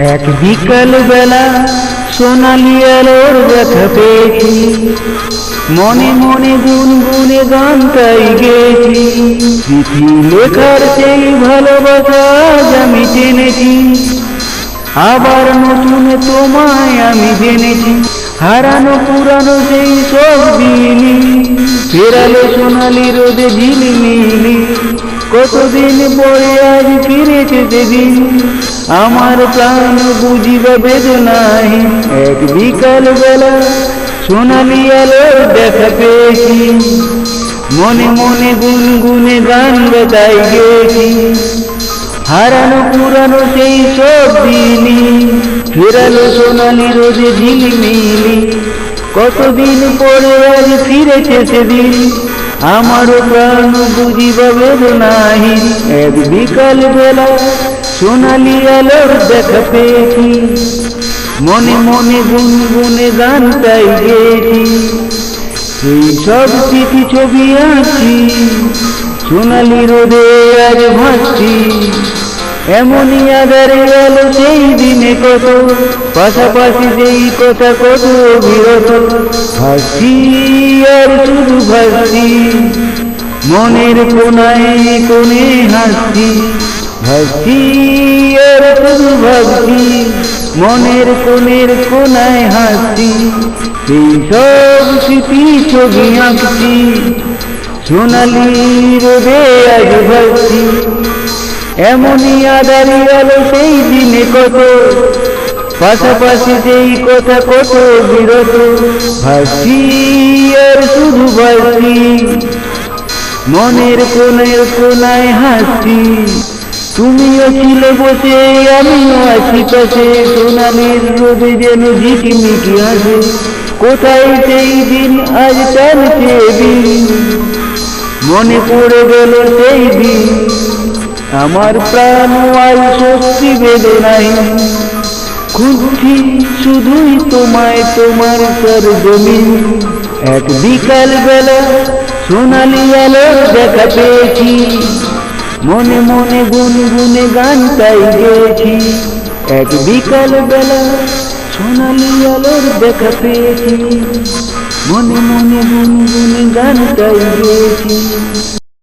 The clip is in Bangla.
এক বিকাল বেলা সোনালি আলোর দেখা পেয়েছি, মনে মনে গুনগুনে গান তাই গেছি। চিঠি লেখার সেই ভালোবাসা আমি জেনেছি, আবার নতুন তোমায় আমি জেনেছি। হারানো পুরানো সেই সব দিনই ফেরালো সোনালি রোদে ঝিলিমিলি। কতদিন পরে আজ ফিরেছে সেদিন, আমার প্রাণ বুঝিবা বেদনায়। এক বিকাল বেলা সোনালি আলো দেখা পেয়েছি, মনে মনে গুনগুনে গান গাই গেছি। হারানো পুরানো সেই সব দিনই ফেরালো সোনালি রোদে ঝিলিমিলি। কতদিন পরে আজ ফিরেছে সেদিন, আমারও প্রাণ বুঝিবা বেদনাহি। এক বিকাল বেলা সোনালি আলোর দেখা পেয়েছি, মনে মনে গুনগুনে গান তাই গেছি। সেই সব স্মৃতি ছবি আঁকছি, সোনালি রোদে আজ ভাসছি। এমনই আধারে আলো সেই দিনে কত, পাশাপাশি সেই কথা কত বিরত। ভাসছি আর শুধু ভাসছি, মনের কোনায় কোণে হাসছি। ভাসছি আর শুধু ভাবছি, মনের কোনায় হাসছি। সেই সব স্মৃতি ছবি আঁকছি, সোনালি রোদে আজ ভাসছি। এমনই আধারি আলো সেই দিনে কত, পাশাপাশি সেই কথা কত বিরত। ভাসছি আর শুধু ভাসছি, মনের কোনায় হাসছি। তুমিও ছিলে বসে, আমিও আছি পাশে, সোনালির রোদে যেন ঝিকিমিকি হাসে। কোথায় সেই দিন আজ টানছে দিন, মনে পড়ে গেল সেই দিন। আমার প্রাণ আজ স্বস্তি বেদনাই, খুঁজছি শুধুই তোমায় তোমার সরজমিন। এক বিকাল বেলা সোনালি আলো দেখা পেয়েছি, মনে মনে গুনগুনে গান তাই গেছি। এক বিকাল বেলা সোনালি আলোর দেখা পেয়েছি, মনে মনে গুনগুনে গান তাই গেছি।